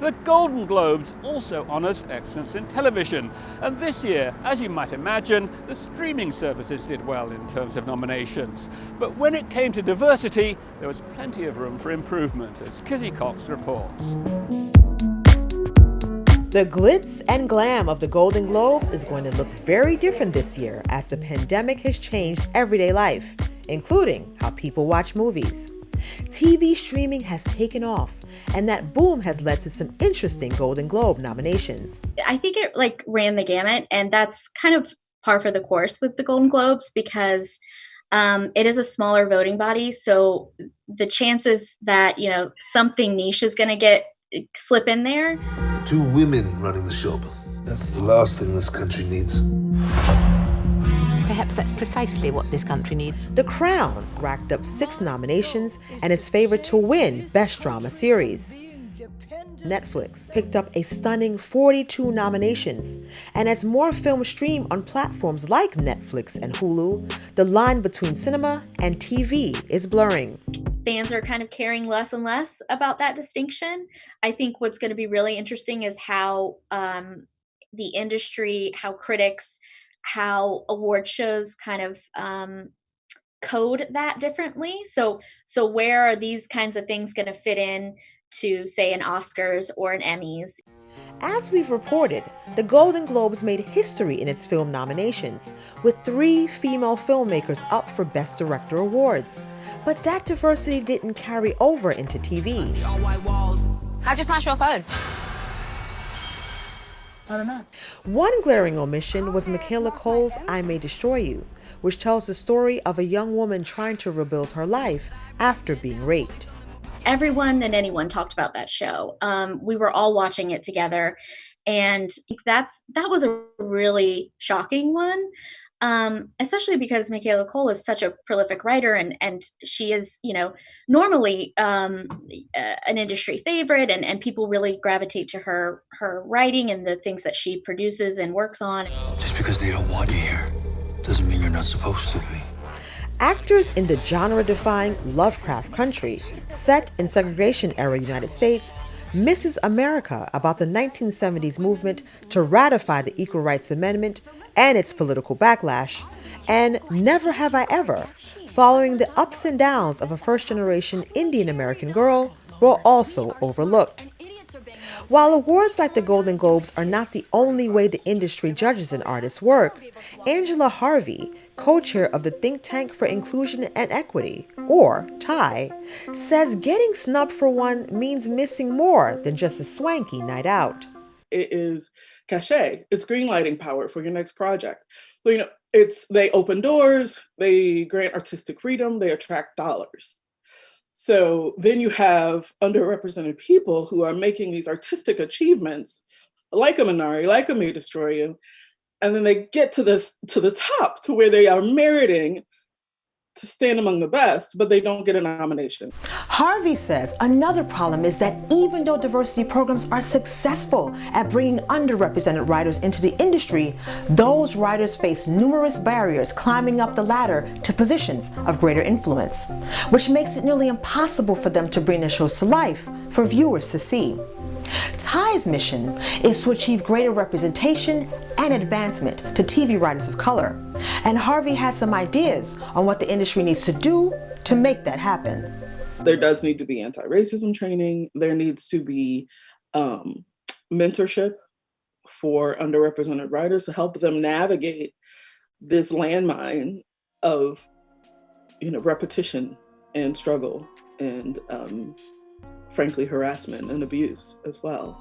The Golden Globes also honours excellence in television, and this year, as you might imagine, the streaming services did well in terms of nominations. But when it came to diversity, there was plenty of room for improvement, as Kizzy reports. The glitz and glam of the Golden Globes is going to look very different this year as the pandemic has changed everyday life, including how people watch movies. TV streaming has taken off, and that boom has led to some interesting Golden Globe nominations. I think it ran the gamut, and that's kind of par for the course with the Golden Globes because it is a smaller voting body, so the chances that something niche is going to slip in there. 2 women running the shop. That's the last thing this country needs. Perhaps that's precisely what this country needs. The Crown racked up 6 nominations and is favored to win Best Drama Series. Netflix picked up a stunning 42 nominations, and as more films stream on platforms like Netflix and Hulu, the line between cinema and TV is blurring. Fans are kind of caring less and less about that distinction. I think what's going to be really interesting is how the industry, how critics, how award shows kind of code that differently. So where are these kinds of things going to fit in to, say, an Oscars or an Emmys? As we've reported, the Golden Globes made history in its film nominations, with 3 female filmmakers up for Best Director awards. But that diversity didn't carry over into TV. How'd you smash your phone? I don't know. One glaring omission was Michaela Coel's I May Destroy You, which tells the story of a young woman trying to rebuild her life after being raped. Everyone and anyone talked about that show. We were all watching it together, and that was a really shocking one, especially because Michaela Coel is such a prolific writer, and she is, normally an industry favorite, and people really gravitate to her writing and the things that she produces and works on. Just because they don't want you here doesn't mean you're not supposed to be. Actors in the genre-defying Lovecraft Country, set in segregation-era United States, misses America about the 1970s movement to ratify the Equal Rights Amendment and its political backlash, and Never Have I Ever, following the ups and downs of a first-generation Indian-American girl, were also overlooked. While awards like the Golden Globes are not the only way the industry judges an artist's work, Angela Harvey, co-chair of the Think Tank for Inclusion and Equity, or TIE, says getting snubbed for one means missing more than just a swanky night out. It is cachet. It's greenlighting power for your next project. So, they open doors, they grant artistic freedom, they attract dollars. So then you have underrepresented people who are making these artistic achievements, like a Minari, like a May Destroy You, and then they get to the top, to where they are meriting to stand among the best, but they don't get a nomination. Harvey says another problem is that even though diversity programs are successful at bringing underrepresented writers into the industry, those writers face numerous barriers climbing up the ladder to positions of greater influence, which makes it nearly impossible for them to bring their shows to life for viewers to see. TIE's mission is to achieve greater representation and advancement to TV writers of color. And Harvey has some ideas on what the industry needs to do to make that happen. There does need to be anti-racism training. There needs to be mentorship for underrepresented writers to help them navigate this landmine of, repetition and struggle and frankly, harassment and abuse as well.